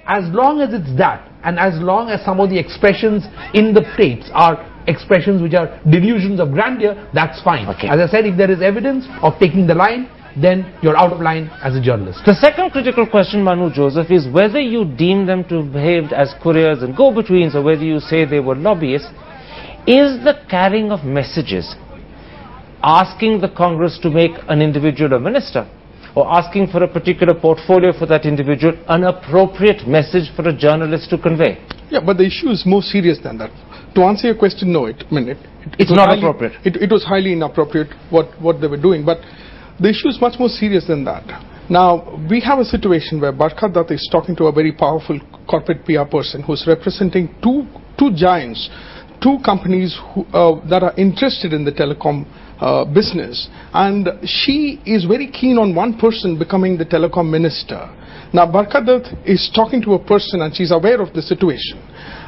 as long as it's that, and as long as some of the expressions in the tapes are expressions which are delusions of grandeur, that's fine. Okay. As I said, if there is evidence of taking the line, then you're out of line as a journalist. The second critical question, Manu Joseph, is whether you deem them to have behaved as couriers and go-betweens, or whether you say they were lobbyists. Is the carrying of messages, asking the Congress to make an individual a minister, or asking for a particular portfolio for that individual, an appropriate message for a journalist to convey? Yeah, but the issue is more serious than that. To answer your question, no, it's not appropriate. It was highly inappropriate what they were doing, but the issue is much more serious than that. Now, we have a situation where Barkha Dutt is talking to a very powerful corporate PR person who's representing two giants, two companies that are interested in the telecom business, and she is very keen on one person becoming the telecom minister. Now, Barkha Dutt is talking to a person and she's aware of the situation.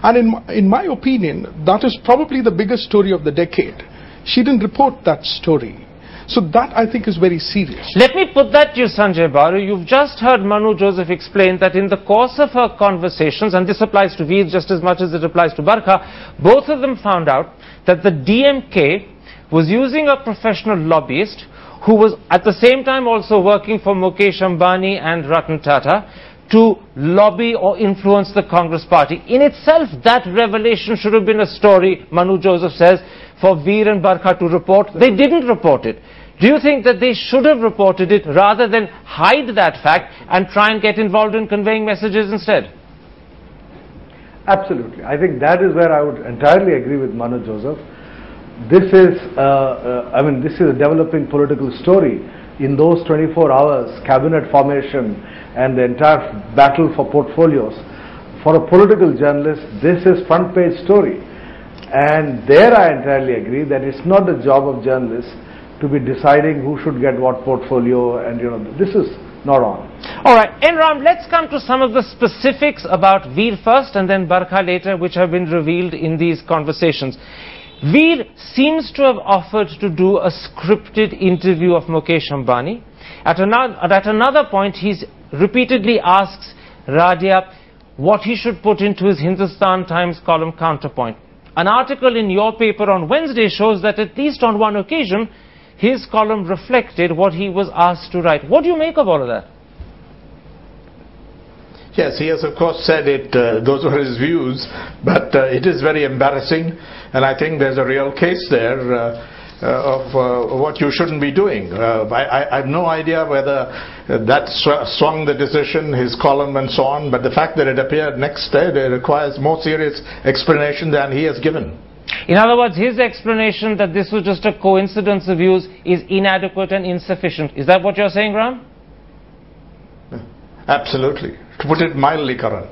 And in my opinion, that is probably the biggest story of the decade. She didn't report that story. So that, I think, is very serious. Let me put that to you, Sanjaya Baru. You've just heard Manu Joseph explain that in the course of her conversations, and this applies to Vir just as much as it applies to Barkha, both of them found out that the DMK was using a professional lobbyist who was at the same time also working for Mukesh Ambani and Ratan Tata to lobby or influence the Congress party. In itself, that revelation should have been a story, Manu Joseph says, for Vir and Barkha to report. They didn't report it. Do you think that they should have reported it rather than hide that fact and try and get involved in conveying messages instead? Absolutely. I think that is where I would entirely agree with Manu Joseph. This is, this is a developing political story. In those 24 hours, cabinet formation and the entire battle for portfolios. For a political journalist, this is front page story. And there I entirely agree that it's not the job of journalists to be deciding who should get what portfolio, and this is not on. Alright, Enram, let's come to some of the specifics about Vir first and then Barkha later, which have been revealed in these conversations. Vir seems to have offered to do a scripted interview of Mukesh Ambani. At another point, he repeatedly asks Radia what he should put into his Hindustan Times column counterpoint. An article in your paper on Wednesday shows that at least on one occasion, his column reflected what he was asked to write. What do you make of all of that? Yes, he has of course said it, those were his views, but it is very embarrassing, and I think there's a real case there of what you shouldn't be doing. I have no idea whether that swung the decision, his column and so on, but the fact that it appeared next day requires more serious explanation than he has given. In other words, his explanation that this was just a coincidence of views is inadequate and insufficient. Is that what you're saying, Ram? Absolutely. To put it mildly, Karan.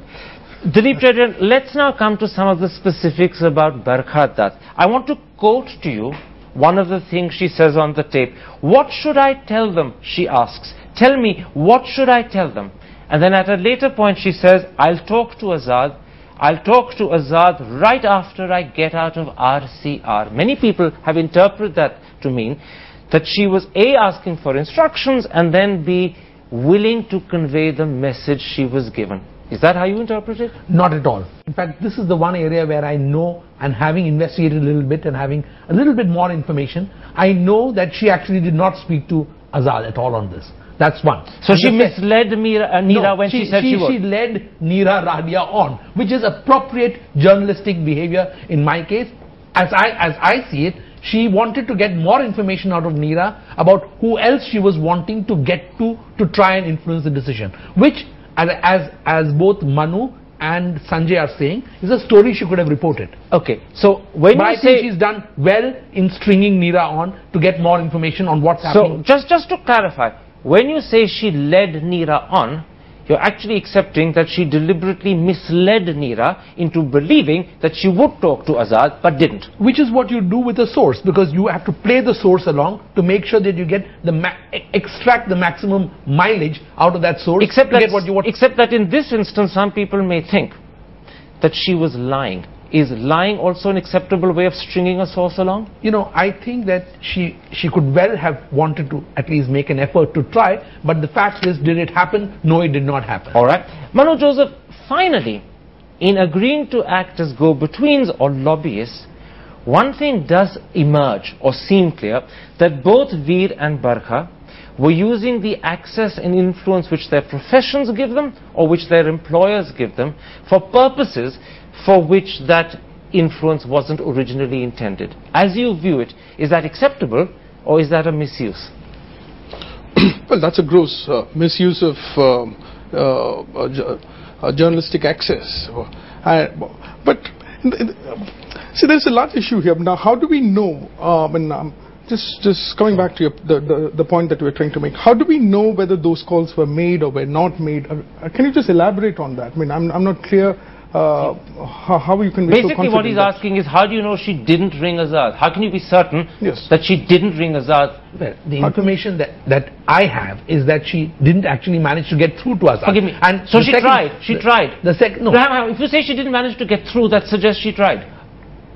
Dilip Cherian, let's now come to some of the specifics about Barkha Dutt. I want to quote to you one of the things she says on the tape. What should I tell them, she asks. Tell me, what should I tell them? And then at a later point she says, I'll talk to Azad. I'll talk to Azad right after I get out of RCR. Many people have interpreted that to mean that she was A, asking for instructions, and then B, willing to convey the message she was given. Is that how you interpret it? Not at all. In fact, this is the one area where I know, and having investigated a little bit and having a little bit more information, I know that she actually did not speak to Azad at all on this. That's one. So she misled Nira when she said she would? She led Nira Radia on, which is appropriate journalistic behavior in my case. As I see it, she wanted to get more information out of Nira about who else she was wanting to get to try and influence the decision, which, as both Manu and Sanjay are saying, is a story she could have reported. Okay, so when I think she's done well in stringing Nira on to get more information on what's happening. So just to clarify, when you say she led Nira on, you're actually accepting that she deliberately misled Nira into believing that she would talk to Azad but didn't. Which is what you do with a source, because you have to play the source along to make sure that you get extract the maximum mileage out of that source. Except that in this instance, some people may think that she was lying. Is lying also an acceptable way of stringing a source along? You know, I think that she could well have wanted to at least make an effort to try, but the fact is, did it happen? No, it did not happen. All right. Manu Joseph, finally, in agreeing to act as go-betweens or lobbyists, one thing does emerge or seem clear, that both Vir and Barkha were using the access and influence which their professions give them or which their employers give them for purposes for which that influence wasn't originally intended. As you view it, is that acceptable or is that a misuse? Well, that's a gross misuse of journalistic access. But see, there's a large issue here. Now, how do we know, just coming back to the point that we're trying to make, how do we know whether those calls were made or were not made? Can you just elaborate on that? I mean, I'm not clear how you can be so confident. Basically what he's asking is, how do you know she didn't ring Azad? How can you be certain that she didn't ring Azad? Well, the information that I have is that she didn't actually manage to get through to Azad. Forgive me. And so she tried. She tried. The second, no. If you say she didn't manage to get through, that suggests she tried.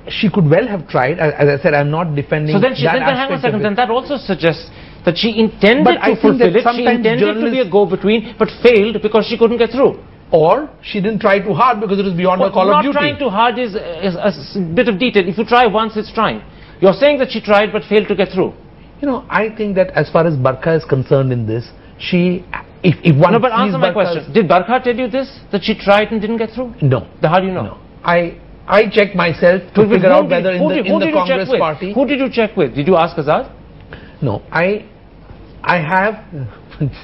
She could well have tried. As I said, I'm not defending. So then, hang on a second. Then that also suggests that she intended to fulfill it. She intended to be a go-between, but failed because she couldn't get through. Or she didn't try too hard because it was beyond her call of duty. Not trying too hard is a bit of detail. If you try once, it's trying. You're saying that she tried but failed to get through. You know, I think that as far as Barkha is concerned in this, if one. No, but answer my question. Did Barkha tell you this, that she tried and didn't get through? No. Then how do you know? No. I checked myself to figure out whether in the Congress party. Who did you check with? Did you ask Azad? No, I have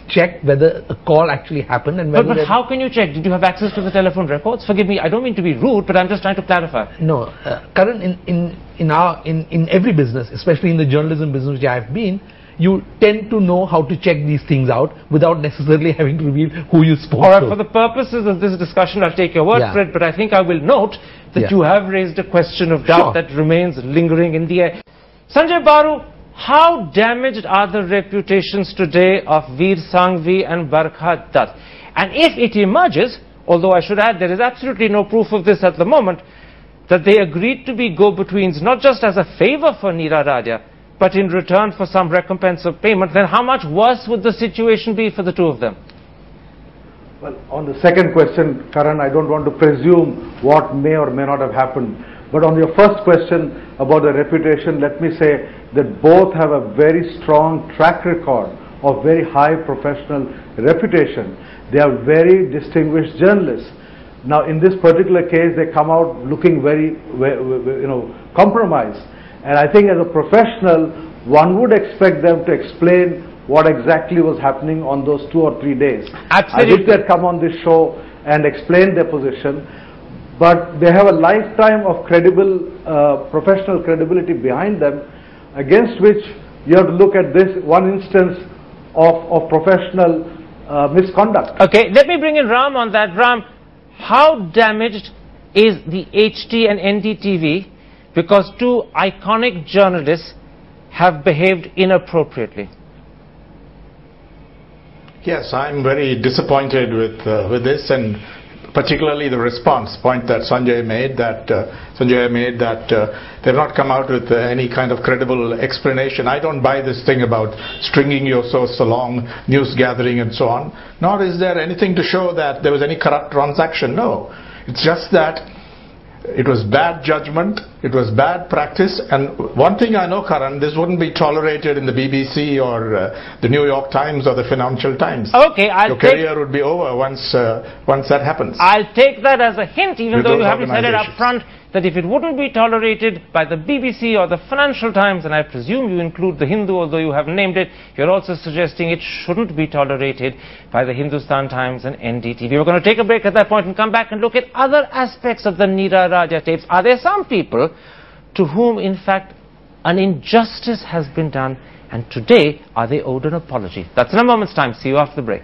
checked whether a call actually happened and whether. But how can you check? Did you have access to the telephone records? Forgive me, I don't mean to be rude, but I'm just trying to clarify. No, Karan, in every business, especially in the journalism business which I have been, you tend to know how to check these things out without necessarily having to reveal who you spoke to. All right, for the purposes of this discussion, I'll take your word for it, but I think I will note that you have raised a question of doubt that remains lingering in the air. Sanjaya Baru, how damaged are the reputations today of Vir Sanghvi and Barkha Dutt? And if it emerges, although I should add there is absolutely no proof of this at the moment, that they agreed to be go-betweens not just as a favor for Nira Radia, but in return for some recompense of payment, then how much worse would the situation be for the two of them? Well, on the second question, Karan, I don't want to presume what may or may not have happened. But on your first question about the reputation, let me say that both have a very strong track record of very high professional reputation. They are very distinguished journalists. Now, in this particular case, they come out looking very, compromised. And I think as a professional, one would expect them to explain what exactly was happening on those 2 or 3 days. Absolutely. I wish they'd come on this show and explain their position. But they have a lifetime of professional credibility behind them, against which you have to look at this one instance of professional misconduct. Okay, let me bring in Ram on that. Ram, how damaged is the HT and NDTV because two iconic journalists have behaved inappropriately? Yes, I'm very disappointed with this, and particularly the response point that Sanjay made, that they've not come out with any kind of credible explanation. I don't buy this thing about stringing your source along, news gathering and so on. Nor is there anything to show that there was any corrupt transaction. No, it's just that it was bad judgment, it was bad practice, and one thing I know, Karan, this wouldn't be tolerated in the BBC or the New York Times or the Financial Times. Okay, your career would be over once that happens. I'll take that as a hint, even though you haven't said it up front, that if it wouldn't be tolerated by the BBC or the Financial Times, and I presume you include the Hindu, although you haven't named it, you're also suggesting it shouldn't be tolerated by the Hindustan Times and NDTV. We're going to take a break at that point and come back and look at other aspects of the Nira Radia tapes. Are there some people to whom, in fact, an injustice has been done, and today are they owed an apology? That's in a moment's time. See you after the break.